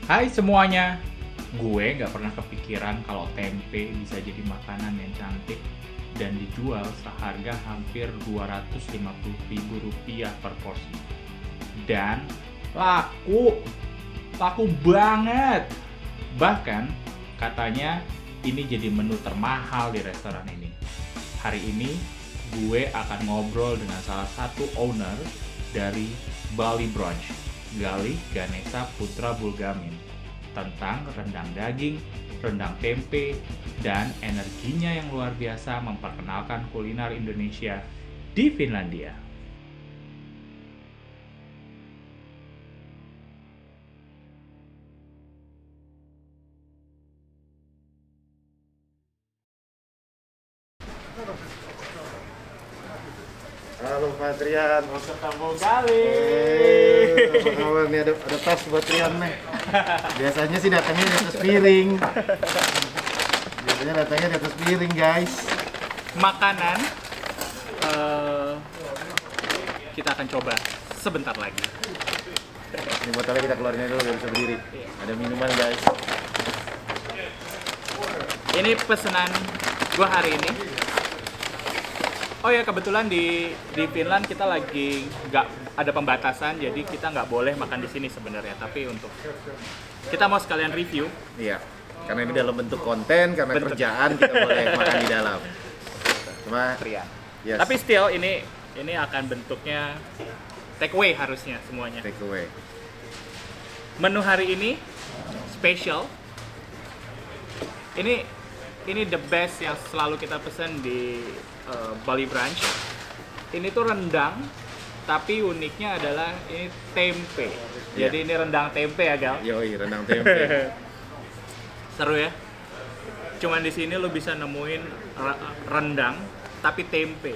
Hai semuanya, gue gak pernah kepikiran kalau tempe bisa jadi makanan yang cantik dan dijual seharga hampir Rp250.000 per porsi. Dan laku, laku banget. Bahkan katanya ini jadi menu termahal di restoran ini. Hari ini gue akan ngobrol dengan salah satu owner dari Bali Brunch, Galih Ganesha Putra Bulgamin, tentang rendang daging, rendang tempe, dan energinya yang luar biasa memperkenalkan kuliner Indonesia di Finlandia. Halo Pak Trian. Ketemu Galih. Apa kabar nih? Ada tas buat Trian nih. Biasanya sih datangnya di atas piring. Biasanya datangnya di atas piring, guys. Makanan kita akan coba sebentar lagi. Ini botolnya kita keluarin dulu biar bisa berdiri. Ada minuman, guys. Ini pesanan gua hari ini. Oh ya, kebetulan di Finland kita lagi nggak ada pembatasan, jadi kita nggak boleh makan di sini sebenarnya. Tapi untuk kita mau sekalian review. Iya. Karena ini dalam bentuk konten, karena kerjaan kita boleh makan di dalam. Cuma Trian. yes, Tapi still ini akan bentuknya take away harusnya semuanya. take away. Menu hari ini special. Ini the best yang selalu kita pesan di Bali Brunch. Ini tuh rendang, tapi uniknya adalah ini tempe. Jadi ini rendang tempe ya, Gal. Yoi, rendang tempe. Seru ya. Cuman di sini lo bisa nemuin rendang tapi tempe.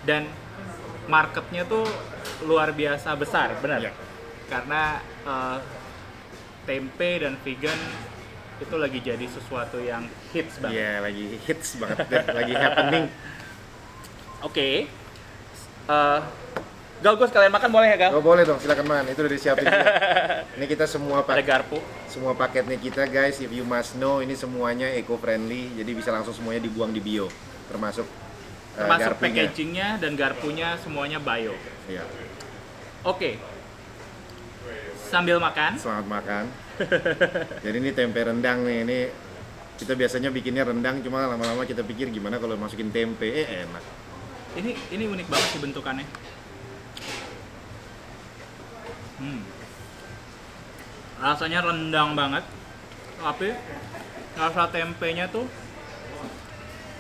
Dan marketnya tuh luar biasa besar, benar? Iya. Karena tempe dan vegan itu lagi jadi sesuatu yang hits banget. Iya, lagi hits banget deh, lagi happening. Oke. Gal, gue sekalian makan boleh ya, Gal? Oh boleh dong, silakan man. Itu udah disiapin juga. Ini kita semua Ada garpu. semua paketnya kita guys, if you must know, ini semuanya eco friendly, jadi bisa langsung semuanya dibuang di bio, termasuk Termasuk garpunya. packagingnya dan garpunya semuanya bio. Iya. Oke. Sambil makan. Selamat makan. Jadi ini tempe rendang nih, ini kita biasanya bikinnya rendang, cuma lama-lama kita pikir gimana kalau masukin tempe, enak. Ini unik banget sih bentukannya. Rasanya rendang banget, tapi rasa tempenya tuh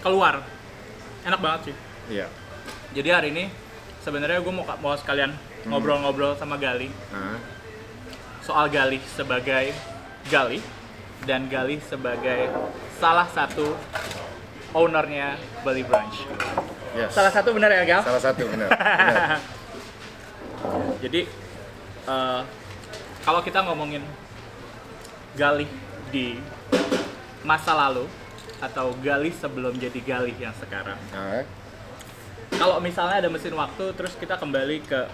keluar. Enak banget sih. Iya. Jadi hari ini sebenarnya gue mau sekalian ngobrol-ngobrol sama Galih Nah, soal Galih sebagai Galih dan Galih sebagai salah satu ownernya Bali Brunch. yes. Salah satu benar ya, Gal? Salah satu benar. Benar. Jadi kalau kita ngomongin Galih di masa lalu atau Galih sebelum jadi Galih yang sekarang, Nah, kalau misalnya ada mesin waktu terus kita kembali ke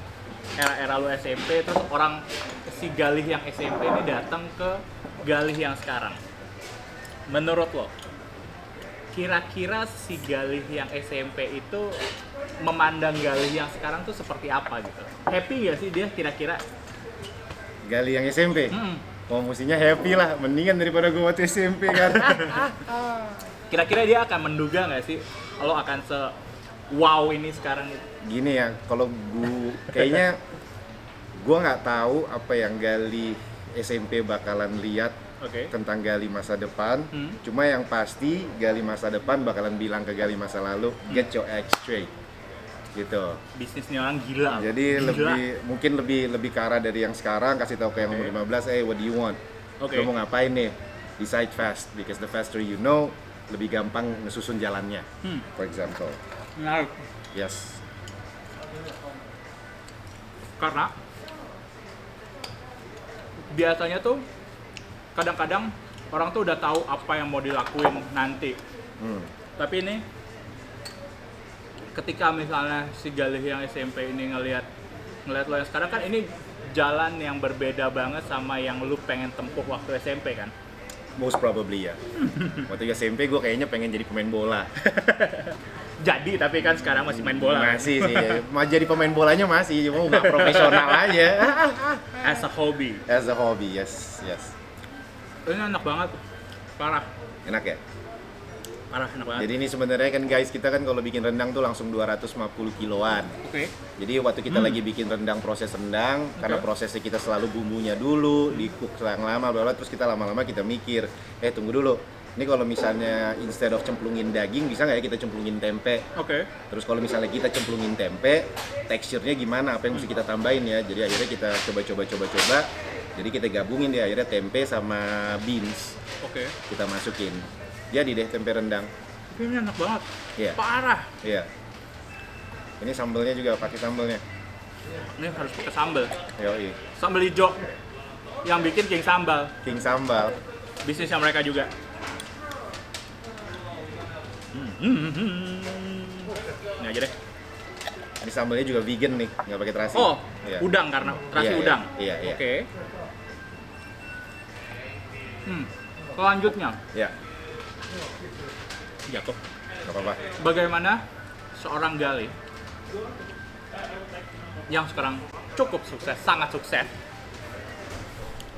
era-era lu SMP, terus si Galih yang SMP ini datang ke Galih yang sekarang, menurut lo kira-kira si Galih yang SMP itu memandang Galih yang sekarang tuh seperti apa gitu? Happy gak sih dia kira-kira? Gali yang SMP. Oh, mestinya happy lah, mendingan daripada gue waktu SMP kan. Kira-kira dia akan menduga nggak sih lo akan wow ini sekarang? Gini ya, kalau kayaknya gue nggak tahu apa yang Gali SMP bakalan lihat Oke. tentang Gali masa depan. Cuma yang pasti Gali masa depan bakalan bilang ke Gali masa lalu, get your act straight, gitu. Bisnisnya orang gila. Jadi Gila. mungkin lebih ke arah dari yang sekarang, kasih tahu ke yang umur 15, what do you want? Oke. Lo mau ngapain nih? Decide fast, because the faster you know, lebih gampang ngesusun jalannya. For example. Menarik. Yes. Karena biasanya tuh kadang-kadang orang tuh udah tahu apa yang mau dilakuin nanti. Tapi ini ketika misalnya si Galih yang SMP ini ngelihat lo yang sekarang kan ini jalan yang berbeda banget sama yang lu pengen tempuh waktu SMP kan? Most probably ya. Waktu SMP gue kayaknya pengen jadi pemain bola. Jadi tapi kan sekarang masih main bola. Masih sih, mau jadi pemain bolanya masih, cuma nggak profesional aja. As a hobby. As a hobby, yes. Ini enak banget. Parah. Enak ya? Parah enak banget. Jadi ini sebenarnya kan guys, kita kan kalau bikin rendang tuh langsung 250 kiloan. Oke. Jadi waktu kita lagi bikin rendang, proses rendang, karena prosesnya kita selalu bumbunya dulu, di-cook selang lama, bla bla, terus kita lama-lama kita mikir, tunggu dulu. Ini kalau misalnya instead of cemplungin daging, bisa nggak ya kita cemplungin tempe? Oke. Terus kalau misalnya kita cemplungin tempe, teksturnya gimana? Apa yang mesti kita tambahin ya? Jadi akhirnya kita coba. Jadi kita gabungin deh akhirnya tempe sama beans. Oke. Kita masukin. Jadi deh tempe rendang. Ini enak banget. Iya. Parah. Iya. Ini sambelnya juga pakai sambelnya. Ini harus pakai sambal. Yoi. Sambal hijau. Yang bikin King Sambal. King sambal. Bisnisnya mereka juga. Ini aja deh. Ini sambelnya juga vegan nih, nggak pakai terasi. Oh, Iya. udang karena terasi Iya, udang. Iya. Oke. Selanjutnya, Iya. jatuh. Nggak apa-apa. Bagaimana seorang Gali yang sekarang cukup sukses, sangat sukses,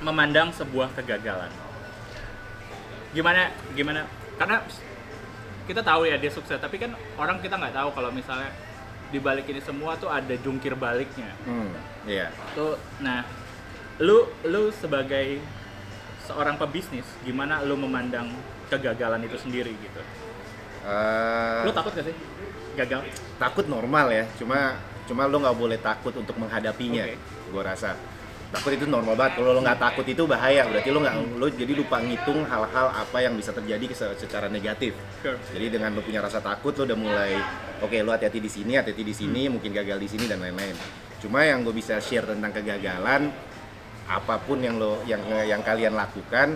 memandang sebuah kegagalan? Gimana? Karena kita tahu ya dia sukses, tapi kan orang kita nggak tahu kalau misalnya di balik ini semua tuh ada jungkir baliknya. Iya. Tuh, nah, lu sebagai seorang pebisnis, gimana lu memandang kegagalan itu sendiri gitu? Lu takut gak sih gagal? Takut normal ya, cuma lo nggak boleh takut untuk menghadapinya. Oke. Gua rasa takut itu normal banget. Kalau lo nggak takut itu bahaya, berarti lo jadi lupa ngitung hal-hal apa yang bisa terjadi secara negatif. Sure. Jadi dengan lo punya rasa takut, lo udah mulai oke, lo hati-hati di sini, mungkin gagal di sini dan lain-lain. Cuma yang gue bisa share tentang kegagalan, apapun yang kalian lakukan,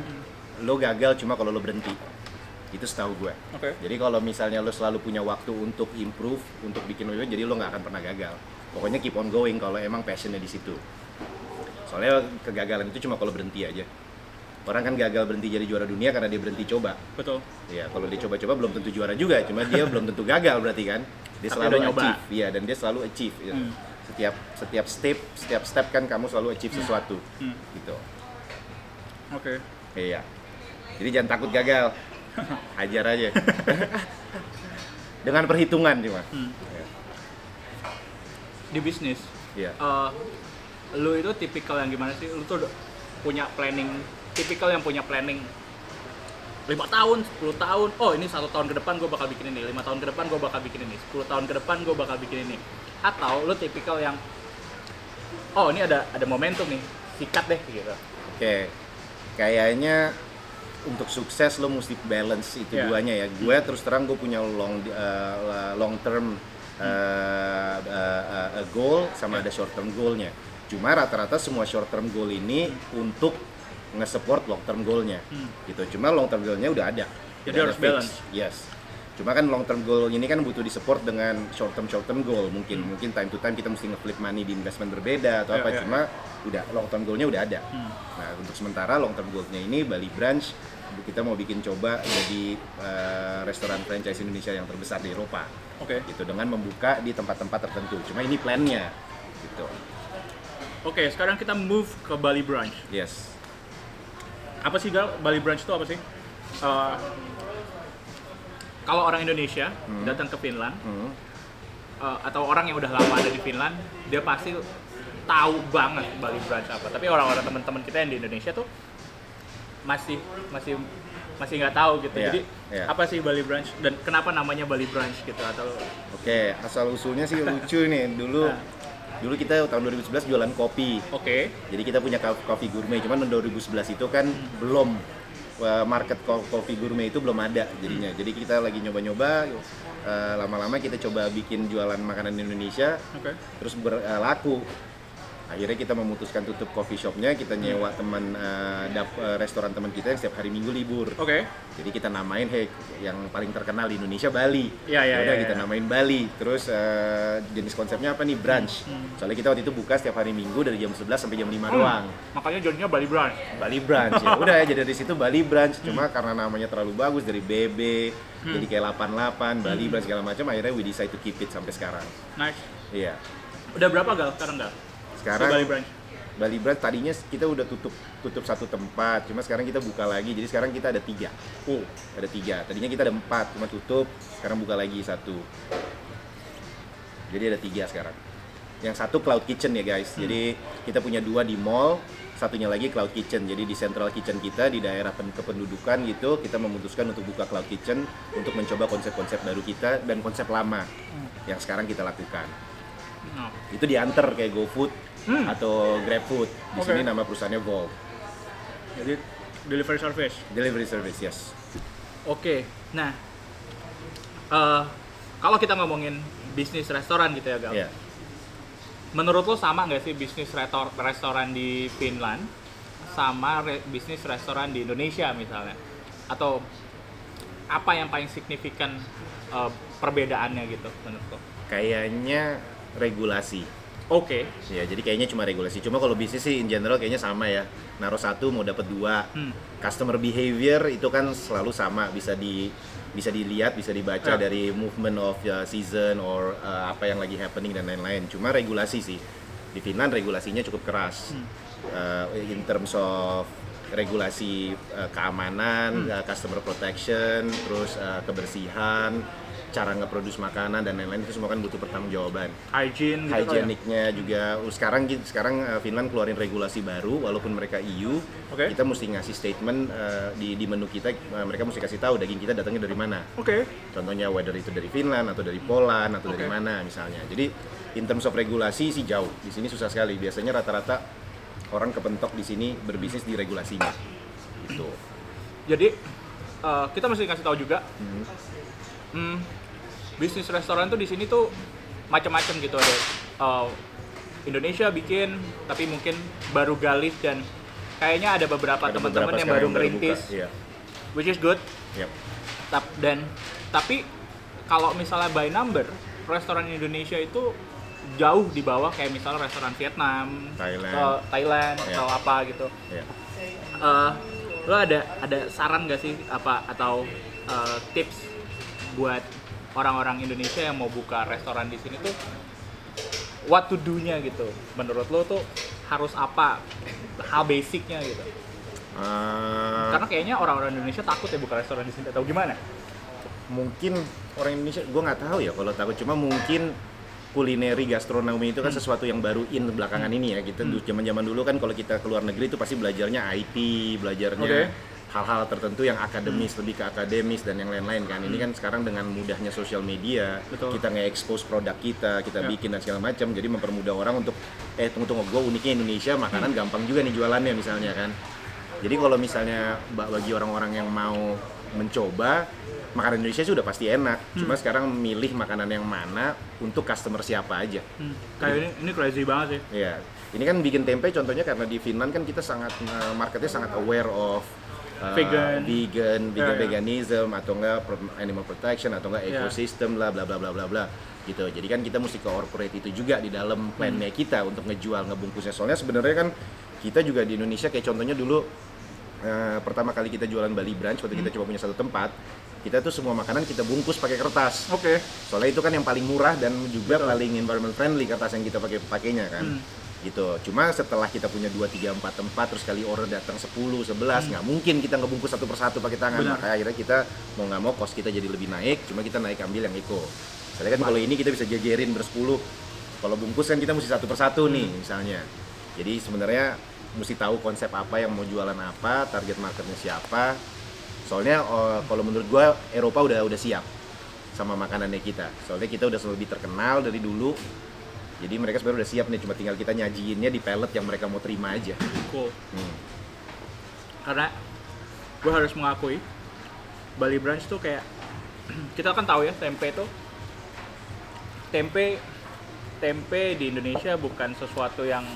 lo gagal cuma kalau lo berhenti. Itu setahu gue. Oke. Jadi kalau misalnya lo selalu punya waktu untuk improve, untuk bikin lebih baik, jadi lo nggak akan pernah gagal. Pokoknya keep on going kalau emang passionnya di situ. Soalnya kegagalan itu cuma kalau berhenti aja. Orang kan gagal berhenti jadi juara dunia karena dia berhenti coba. Betul. Ya, kalau dia coba-coba belum tentu juara juga, cuma dia belum tentu gagal berarti kan. Dia Tapi selalu udah nyoba. achieve, ya, dan dia selalu achieve. Ya. Setiap step kan kamu selalu achieve sesuatu, gitu. Oke. Iya. Jadi jangan takut gagal, hajar aja. Dengan perhitungan cuma. Ya. Di bisnis, Iya. lu itu tipikal yang gimana sih? Lu tuh punya planning, tipikal yang punya planning 5 tahun, 10 tahun, oh ini 1 tahun ke depan gue bakal bikin ini, 5 tahun ke depan gue bakal bikin ini, 10 tahun ke depan gue bakal bikin ini. Atau lu tipikal yang, oh ini ada momentum nih, sikat deh gitu. Oke. Kayaknya untuk sukses lo mesti balance itu Iya. duanya ya. Gue terus terang gue punya long term goal sama ada short term goalnya. Cuma rata-rata semua short term goal ini untuk nge-support long term goalnya, gitu. Cuma long term goalnya udah ada. Jadi Udah harus ada fix. balance. Yes. Cuma kan long term goal ini kan butuh disupport dengan short term goal. Mungkin time to time kita mesti nge-flip money di investment berbeda atau Iya, apa. iya. Cuma udah long term goalnya udah ada. Nah, untuk sementara long term goalnya ini Bali branch kita mau bikin coba jadi restoran franchise Indonesia yang terbesar di Eropa. Oke. Gitu, dengan membuka di tempat-tempat tertentu. Cuma ini plannya, gitu. Oke, sekarang kita move ke Bali Branch. Yes. Apa sih Gal? Bali Branch itu apa sih? Kalau orang Indonesia datang ke Finland, atau orang yang udah lama ada di Finland, dia pasti tahu banget Bali Branch apa. Tapi orang-orang teman-teman kita yang di Indonesia tuh masih nggak tahu gitu. Iya, Jadi iya. apa sih Bali Branch dan kenapa namanya Bali Branch gitu atau Oke, asal usulnya sih lucu nih. Dulu kita tahun 2011 jualan kopi. Oke. Jadi kita punya kopi gourmet, cuman tahun 2011 itu kan belum market kopi gourmet itu belum ada jadinya. Jadi kita lagi nyoba-nyoba, lama-lama kita coba bikin jualan makanan Indonesia, Oke. terus laku. Akhirnya kita memutuskan tutup coffee shopnya, kita nyewa teman restoran teman kita yang setiap hari Minggu libur. Oke. Jadi kita namain, yang paling terkenal di Indonesia Bali. Iya, iya, Udah iya, kita iya. namain Bali. Terus jenis konsepnya apa nih? Brunch. Soalnya kita waktu itu buka setiap hari Minggu dari jam 11 sampai jam 5 doang. Makanya jadinya Bali Brunch. Bali Brunch ya. Udah jadi dari situ Bali Brunch. Cuma karena namanya terlalu bagus dari BB, jadi kayak 88, Bali Brunch segala macam, akhirnya we decide to keep it sampai sekarang. Nice. Iya. Udah berapa Gal sekarang Gal? Sekarang Si Bali Brunch. Bali Brunch tadinya kita udah tutup satu tempat, cuma sekarang kita buka lagi. Jadi sekarang kita ada 3. Ada 3. Tadinya kita ada 4, cuma tutup. Sekarang buka lagi 1. Jadi ada 3 sekarang. Yang satu Cloud Kitchen ya guys. Jadi kita punya 2 di mall, satunya lagi Cloud Kitchen. Jadi di central kitchen kita di daerah kependudukan gitu, kita memutuskan untuk buka Cloud Kitchen untuk mencoba konsep-konsep baru kita dan konsep lama yang sekarang kita lakukan. Oh. Itu diantar kayak GoFood atau GrabFood. Di Oke. sini nama perusahaannya Volt. Jadi delivery service. Delivery service, yes. Oke. Nah, kalau kita ngomongin bisnis restoran gitu ya Gal. Iya. Menurut lo sama nggak sih bisnis restoran di Finland sama bisnis restoran di Indonesia misalnya? Atau apa yang paling signifikan perbedaannya gitu menurut lo? Kayaknya regulasi. Oke. Ya, jadi kayaknya cuma regulasi. Cuma kalau bisnis sih in general kayaknya sama ya. Naruh 1 mau dapat 2. Customer behavior itu kan selalu sama, bisa dilihat, bisa dibaca dari movement of season or apa yang lagi happening dan lain-lain. Cuma regulasi sih. Di Finland regulasinya cukup keras. In terms of regulasi keamanan, customer protection, terus kebersihan, cara nge-produce makanan dan lain-lain itu semua kan butuh pertanggungjawaban. Hygiene gitu Hygieniknya juga sekarang Finland keluarin regulasi baru walaupun mereka EU. Oke. Kita mesti ngasih statement di menu kita, mereka mesti kasih tahu daging kita datangnya dari mana. Oke. Contohnya whether itu dari Finland atau dari Poland atau dari mana misalnya. Jadi in terms of regulasi sih jauh. Di sini susah sekali. Biasanya rata-rata orang kepentok di sini berbisnis di regulasinya. Gitu. Jadi kita mesti kasih tahu juga bisnis restoran tuh di sini tuh macam-macam gitu, ada Indonesia bikin tapi mungkin baru galih dan kayaknya ada beberapa Ada teman-teman beberapa yang sekarang baru buka. merintis, Iya. which is good. Yep. Tapi kalau misalnya by number restoran Indonesia itu jauh di bawah kayak misalnya restoran Vietnam, Thailand Iya. atau apa gitu. Iya. Lo ada saran nggak sih apa atau tips buat orang-orang Indonesia yang mau buka restoran di sini tuh what to do-nya gitu? Menurut lo tuh harus apa hal basicnya gitu? Karena kayaknya orang-orang Indonesia takut ya buka restoran di sini atau gimana? Mungkin orang Indonesia, gue nggak tahu ya kalau takut, cuma mungkin kulineri gastronomi itu kan sesuatu yang baru in belakangan ini ya. Kita zaman-zaman dulu kan kalau kita keluar negeri itu pasti belajarnya IT, belajarnya hal-hal tertentu yang akademis, lebih ke akademis dan yang lain-lain kan. Ini kan sekarang dengan mudahnya sosial media, Betul. kita nge-expose produk kita bikin dan segala macam, jadi mempermudah orang untuk tunggu gue uniknya Indonesia, makanan gampang juga nih jualannya misalnya kan. Jadi kalau misalnya bagi orang-orang yang mau mencoba, makanan Indonesia sudah pasti enak. Cuma sekarang milih makanan yang mana untuk customer siapa aja. Kayak ini crazy banget sih. Iya. Ini kan bikin tempe contohnya karena di Finland kan kita sangat marketnya sangat aware of Vegan. veganism atau enggak animal protection atau enggak ecosystem lah bla bla bla bla bla gitu. Jadi kan kita mesti corporate itu juga di dalam plan-nya kita untuk ngejual ngebungkusnya. Soalnya sebenarnya kan kita juga di Indonesia kayak contohnya dulu pertama kali kita jualan Bali Brunch waktu kita coba punya satu tempat, kita tuh semua makanan kita bungkus pakai kertas. Oke. Soalnya itu kan yang paling murah dan juga paling environment friendly kertas yang kita pakainya kan. Gitu. Cuma setelah kita punya 2, 3, 4 tempat terus kali order datang 10, 11 nggak mungkin kita ngebungkus satu persatu pakai tangan. Benar. Maka akhirnya kita mau nggak mau cost kita jadi lebih naik, cuma kita naik ambil yang eco. Soalnya kan kalau ini kita bisa jejerin bersepuluh. Kalau bungkus kan kita mesti satu persatu nih misalnya. Jadi sebenarnya mesti tahu konsep apa yang mau jualan apa, target marketnya siapa. Soalnya kalau menurut gua Eropa udah siap sama makanannya kita. Soalnya kita udah lebih terkenal dari dulu. Jadi mereka sebenarnya udah siap nih, cuma tinggal kita nyajiinnya di pallet yang mereka mau terima aja. Cool. Karena gue harus mengakui Bali Brunch tuh kayak kita kan tahu ya tempe di Indonesia bukan sesuatu yang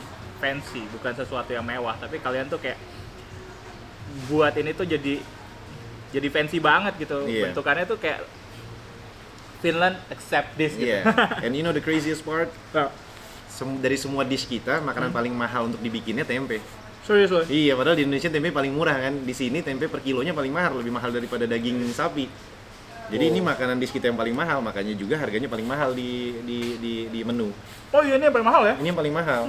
fancy, bukan sesuatu yang mewah, tapi kalian tuh kayak buat ini tuh jadi fancy banget gitu. Iya. Bentukannya tuh kayak Finland accept this gitu. Iya. And you know the craziest part? Dari semua dish kita, makanan paling mahal untuk dibikinnya tempe. Serius loh. Iya, padahal di Indonesia tempe paling murah kan. Di sini tempe per kilonya paling mahal, lebih mahal daripada daging sapi. Jadi ini makanan dish kita yang paling mahal, makanya juga harganya paling mahal di menu. Oh iya, ini yang paling mahal ya? Ini yang paling mahal.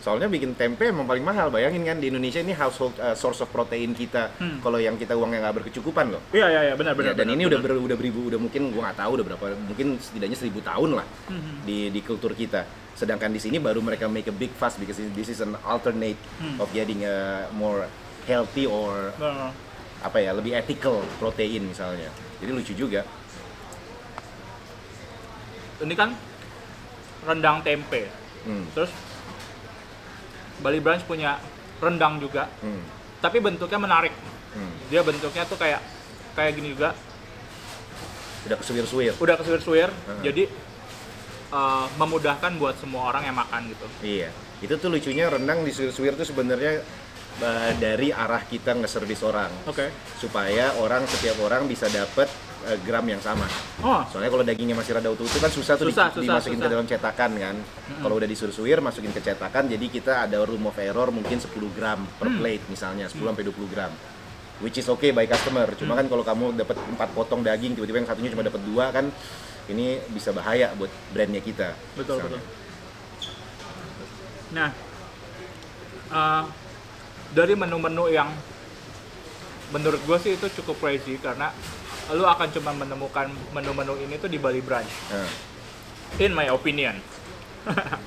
Soalnya bikin tempe emang paling mahal. Bayangin kan di Indonesia ini household source of protein kita. Kalau yang kita uangnya nggak berkecukupan loh. Iya, benar. Ya, dan benar, ini benar. udah beribu, udah mungkin gua nggak tahu udah berapa, mungkin setidaknya 1000 tahun lah di kultur kita. Sedangkan di sini baru mereka make a big fuss because this is an alternate of getting a more healthy or Benar. apa ya, lebih ethical protein misalnya. Jadi lucu juga. Ini kan rendang tempe. Terus Bali Brunch punya rendang juga, tapi bentuknya menarik. Dia bentuknya tuh kayak gini juga. Udah kesuwir-suwir. Udah kesuwir-suwir. Jadi memudahkan buat semua orang yang makan gitu. Iya. Itu tuh lucunya rendang di suwir-suwir tuh sebenarnya dari arah kita nge-service orang. Oke. Supaya setiap orang bisa dapat gram yang sama. Oh, Soalnya kalau dagingnya masih rada utuh itu kan susah tuh dimasukin ke dalam cetakan kan. Kalau udah disuir-suwir masukin ke cetakan, jadi kita ada room of error mungkin 10 gram per plate misalnya, 10 sampai 20 gram. Which is okay by customer. Cuma kan kalau kamu dapat 4 potong daging, tiba-tiba yang satunya cuma dapat 2 kan, ini bisa bahaya buat brandnya kita. betul. Nah, dari menu-menu yang menurut gue sih itu cukup crazy karena lu akan cuma menemukan menu-menu ini tuh di Bali Brunch. Nah, In my opinion.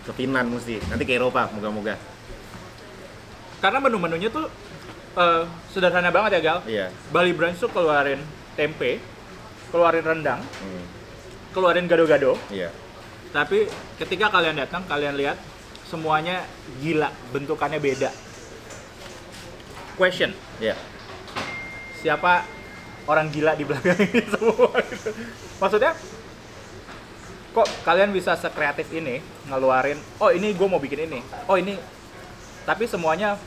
ke Finland mesti. Nanti ke Eropa moga-moga. Karena menu-menunya tuh sederhana banget ya, Gal. Iya. Bali Brunch tuh keluarin tempe, keluarin rendang, keluarin gado-gado. Iya. Tapi ketika kalian datang, kalian lihat semuanya gila, bentukannya beda. Question, Iya. siapa orang gila di belakang ini semua gitu? Maksudnya, kok kalian bisa sekreatif ini ngeluarin, oh ini gue mau bikin ini, oh ini, tapi semuanya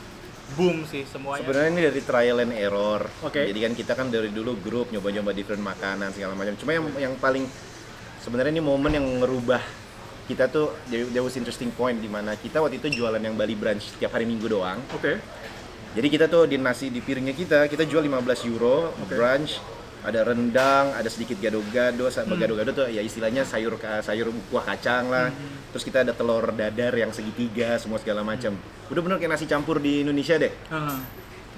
boom sih semuanya. Sebenarnya ini dari trial and error. Oke. Jadi kan kita kan dari dulu grup nyoba-nyoba different makanan segala macam. Cuma yang paling sebenarnya ini momen yang ngerubah kita tuh, there was interesting point di mana kita waktu itu jualan yang Bali Brunch setiap hari Minggu doang. Oke. Jadi kita tuh di nasi di piringnya kita jual 15 euro brunch, ada rendang, ada sedikit gado-gado, gado-gado tuh ya istilahnya sayur kuah kacang lah. Terus kita ada telur dadar yang segitiga, semua segala macam. Udah bener kayak nasi campur di Indonesia deh.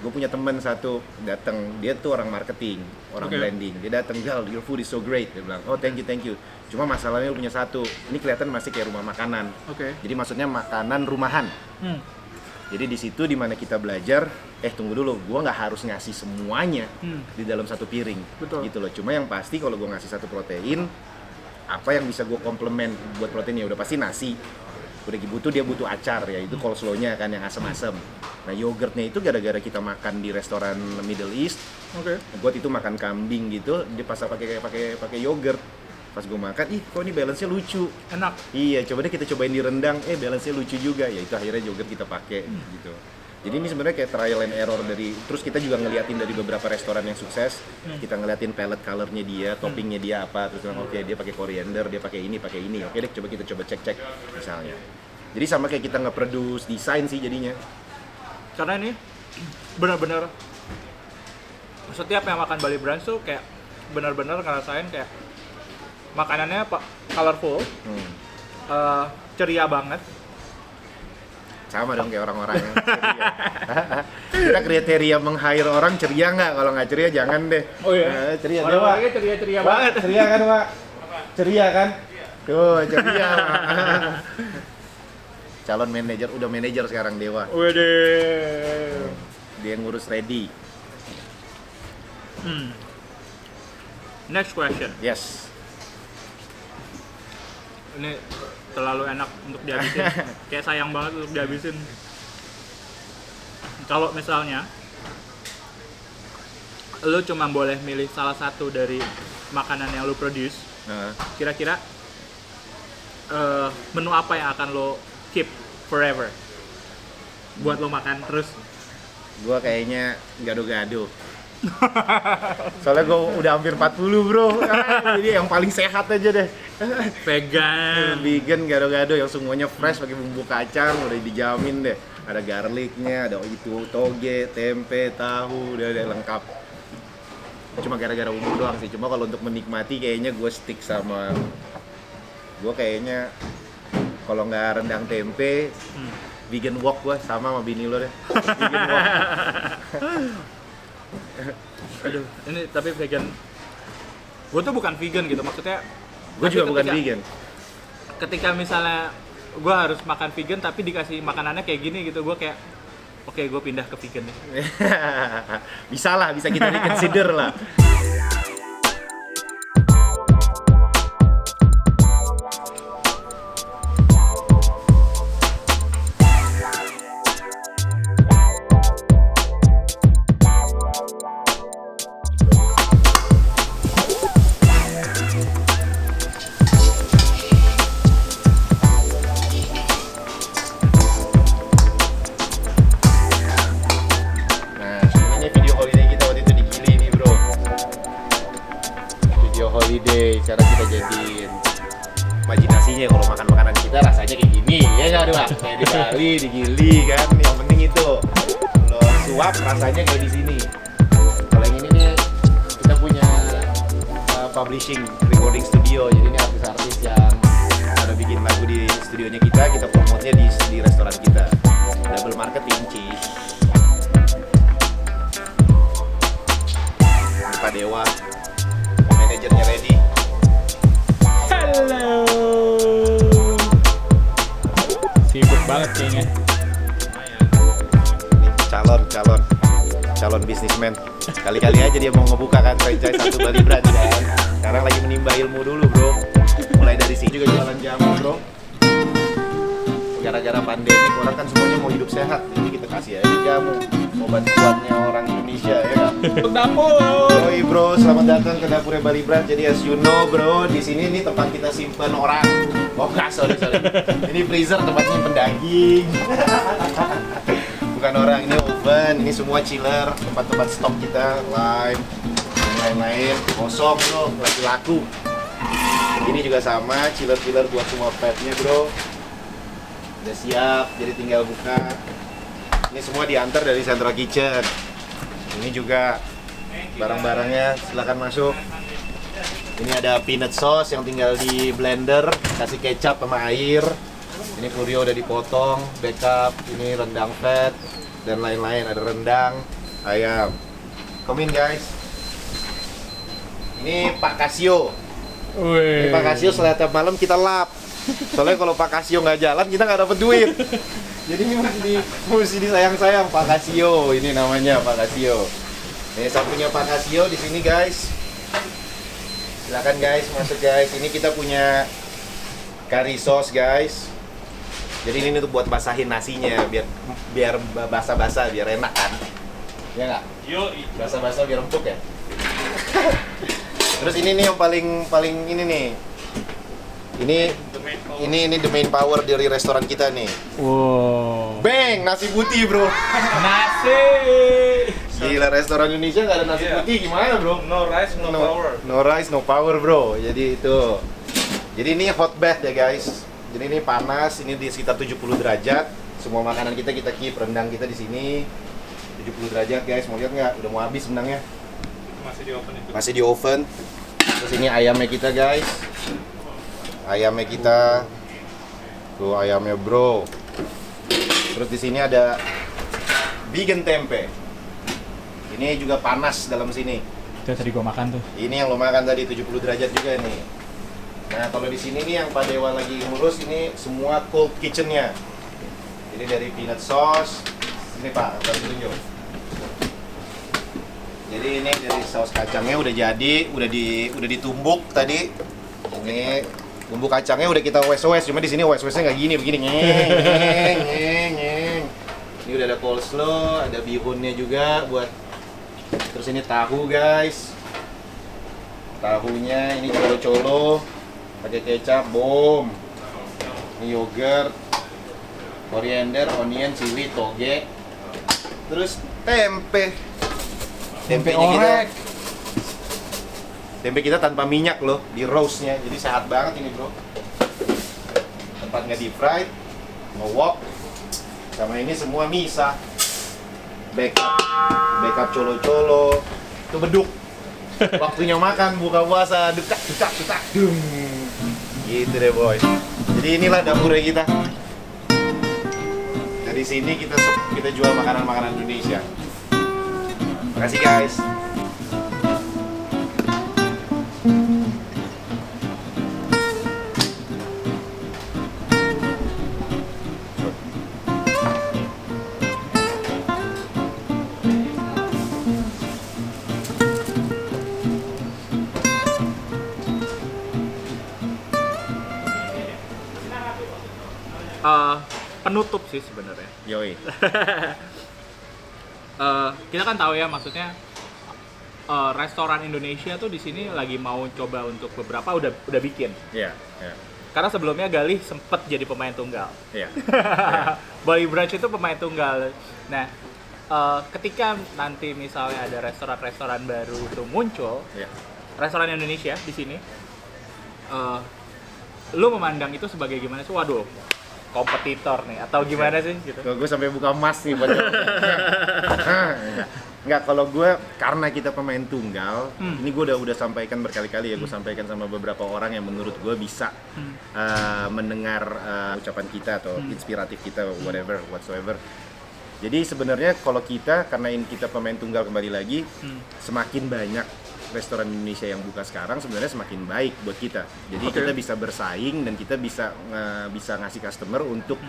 Gue punya teman satu datang, dia tuh orang marketing, orang branding. Dia datang, "Gal, your food is so great." Dia bilang, "Oh, thank you. Cuma masalahnya lu punya satu, ini kelihatan masih kayak rumah makanan." Oke. Jadi maksudnya makanan rumahan. Jadi di situ dimana kita belajar, tunggu dulu, gua nggak harus ngasih semuanya di dalam satu piring, Betul. gitu loh. Cuma yang pasti kalau gua ngasih satu protein, apa yang bisa gua komplement buat proteinnya? Udah pasti nasi. Udah butuh, dia butuh acar ya, itu coleslaw-nya kan yang asam-asam. Nah yogurtnya itu gara-gara kita makan di restoran Middle East. Oke. Gua itu makan kambing gitu, dia pas pakai yogurt. Pas gue makan, kok ini balance-nya lucu. Enak. Iya, coba deh kita cobain di rendang, balance-nya lucu juga. Ya itu akhirnya yogurt kita pakai gitu. Jadi ini sebenarnya kayak trial and error terus kita juga ngeliatin dari beberapa restoran yang sukses. Kita ngeliatin palette color-nya dia, toppingnya dia apa, terus bilang oke, dia pakai koriander, dia pakai ini. Oke deh, kita coba cek misalnya. Jadi sama kayak kita nge-produce desain sih jadinya. Karena ini benar-benar setiap yang makan Bali Brunch tuh kayak benar-benar ngerasain kayak makanannya colorful, ceria banget. Sama dong kayak orang-orang yang ceria. Kita kriteria meng-hire orang ceria nggak? Kalau nggak ceria jangan deh. Oh iya. Ceria. Orang-orangnya ceria-ceria banget. Ceria kan, Pak? Ceria kan? Tuh, ceria. Calon manajer, udah manajer sekarang Dewa. Waduh. Dia yang ngurus ready. Next question. Yes. Ini terlalu enak untuk dihabisin. Kayak sayang banget untuk dihabisin. Kalau misalnya lu cuma boleh milih salah satu dari makanan yang lu produce, kira-kira menu apa yang akan lo keep forever? buat lo makan terus? Gue kayaknya gado-gado. Soalnya gue udah hampir 40 bro. Jadi yang paling sehat aja deh. Vegan. Vegan gado-gado yang semuanya fresh pakai bumbu kacang, udah dijamin deh. Ada garlicnya, ada itu toge, tempe, tahu, udah lengkap. Cuma gara-gara umur doang sih. Cuma kalau untuk menikmati kayaknya gue stick sama, gue kayaknya kalau nggak rendang tempe, vegan wok gue sama bini lo deh. Vegan wok. Aduh, ini tapi vegan. Gue tuh bukan vegan gitu, maksudnya. Gue juga bukan vegan. Ketika misalnya gue harus makan vegan tapi dikasih makanannya kayak gini gitu, gue kayak oke, gue pindah ke vegan nih. Bisa lah, bisa kita reconsider lah. Cara kita jadiin imajinasinya kalau makan makanan kita rasanya kayak gini ya nggak ada kayak di Bali di Gili kan, yang penting itu kalau suap rasanya kayak di sini. Kalau yang ini nih kita punya publishing recording studio, jadi ini artis-artis yang ada bikin lagu di studionya kita promotnya di restoran kita, double marketing cheese. Pak Dewa, manajernya ready. Halo. Sibuk banget kayaknya. Calon bisnismen. Kali-kali aja dia mau ngebuka kan franchise satu Bali Brand kan. Sekarang lagi menimba ilmu dulu bro. Mulai dari sini juga jualan jamu bro. Gara-gara pandemi orang kan semuanya mau hidup sehat, jadi kita kasih aja jamu. Obat kuatnya orang Indonesia ya kan. Dapur. Oi bro, selamat datang ke dapurnya Bali Brand. Jadi as you know bro, di sini nih tempat kita simpen orang. Oh enggak, sorry. Ini freezer tempat nyimpen daging. Bukan orang, ini oven, ini semua chiller, tempat-tempat stok kita, lime, dan lain-lain. Kosong bro, lagi laku. Ini juga sama, chiller-chiller buat semua petnya bro. Udah siap, jadi tinggal buka. Ini semua diantar dari Central Kitchen. Ini juga barang-barangnya, silakan masuk. Ini ada peanut sauce yang tinggal di blender, kasih kecap sama air. Ini furio udah dipotong, backup, ini rendang fat dan lain-lain. Ada rendang, ayam. Come in guys. Ini Pak Casio. Ini Pak Casio setelah tiap malam kita lap. Soalnya kalau Pak Casio nggak jalan kita nggak dapet duit. Jadi ini mesti disayang-sayang Pak Casio. Ini namanya Pak Casio. Ini sapunya Pak Casio di sini guys. Silakan guys, masuk guys. Ini kita punya curry sauce guys. Jadi ini untuk buat basahin nasinya biar basah-basah, biar enak kan. Ya nggak? Basah-basah biar empuk ya. Terus ini nih yang paling ini nih. Ini the main power dari restoran kita nih. Wow. Bang, nasi putih bro. Nasi. Gila, restoran Indonesia nggak ada nasi putih gimana bro? No rice, no power. No rice, no power bro. Jadi itu. Jadi ini hot bath ya guys. Jadi ini panas, ini di sekitar 70 derajat. Semua makanan kita keep, rendang kita di sini 70 derajat guys. Mau lihat nggak? Udah mau habis rendangnya. Masih di oven itu. Masih di oven. Terus ini ayamnya kita guys. Ayamnya kita. Tuh ayamnya bro. Terus di sini ada vegan tempe. Ini juga panas dalam sini. Itu tadi gua makan tuh. Ini yang lo makan tadi 70 derajat juga nih. Nah kalau di sini nih yang Pak Dewa lagi ngurus ini semua cold kitchennya. Jadi dari peanut sauce. Ini Pak, kita tunjuk. Jadi ini dari saus kacangnya udah jadi, udah ditumbuk tadi. Ini bumbu kacangnya udah kita wes-wes, cuma di sini wes-wesnya nggak gini, begini ngeng. Ini udah ada coleslaw, ada bihunnya juga buat. Terus ini tahu guys. Tahunya ini colo-colo, pakai kecap, bom. Ini yogurt. koriander, onion, chili, toge, terus tempe. Tempenya orek. Tempe kita tanpa minyak loh, di roastnya, jadi sehat banget ini bro. Tempat nggak deep fried, nge-wok, sama ini semua misa. Backup colo-colo, itu beduk. Waktunya makan, buka puasa, detak, dung. Gitu deh boy. Jadi inilah dapurnya kita. Dari sini kita jual makanan-makanan Indonesia. Makasih guys. Penutup sih sebenarnya. Yoi. Kita kan tahu ya, maksudnya restoran Indonesia tuh di sini lagi mau coba untuk beberapa udah bikin. Iya, iya. Karena sebelumnya Galih sempet jadi pemain tunggal. Iya. Bali Brunch itu pemain tunggal. Nah, ketika nanti misalnya ada restoran-restoran baru itu muncul, Iya. restoran Indonesia di sini, lu memandang itu sebagai gimana sih? Waduh, kompetitor nih atau gimana sih gitu? Kalau gue sampai buka emas nih buat Enggak, kalau gue karena kita pemain tunggal, ini gue udah sampaikan berkali-kali ya, gue sampaikan sama beberapa orang yang menurut gue bisa mendengar ucapan kita atau inspiratif kita, whatever, whatsoever. Jadi sebenarnya kalau kita, karena ini kita pemain tunggal kembali lagi, semakin banyak restoran Indonesia yang buka sekarang sebenarnya semakin baik buat kita. Jadi kita bisa bersaing dan kita bisa ngasih customer untuk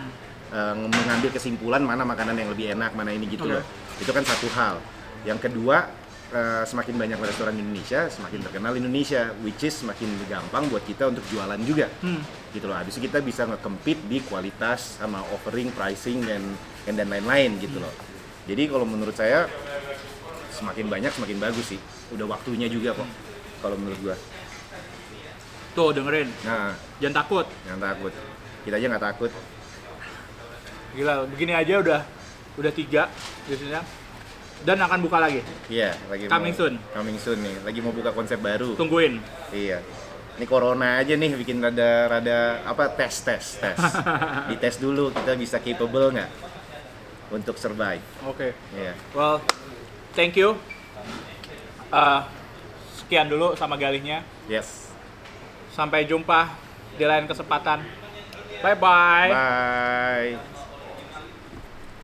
mengambil kesimpulan mana makanan yang lebih enak, mana ini gitu loh. Itu kan satu hal. Yang kedua, semakin banyak restoran Indonesia, semakin terkenal Indonesia, which is semakin gampang buat kita untuk jualan juga. Gitu loh. Habis itu kita bisa nge-compete di kualitas sama offering, pricing dan lain-lain gitu loh. Jadi kalau menurut saya semakin banyak semakin bagus sih. Udah waktunya juga kok kalau menurut gua. Tuh dengerin, Nah, jangan takut. jangan takut. Kita aja nggak takut. Gila, begini aja udah 3 biasanya. Dan akan buka lagi. Iya, lagi Coming soon. Coming soon nih. Lagi mau buka konsep baru. Tungguin. Iya. Ini corona aja nih bikin rada apa tes. Dites dulu kita bisa capable nggak untuk survive. Oke. Iya. Well, thank you. Sekian dulu sama Galihnya. Yes. Sampai jumpa di lain kesempatan. Bye-bye. Bye.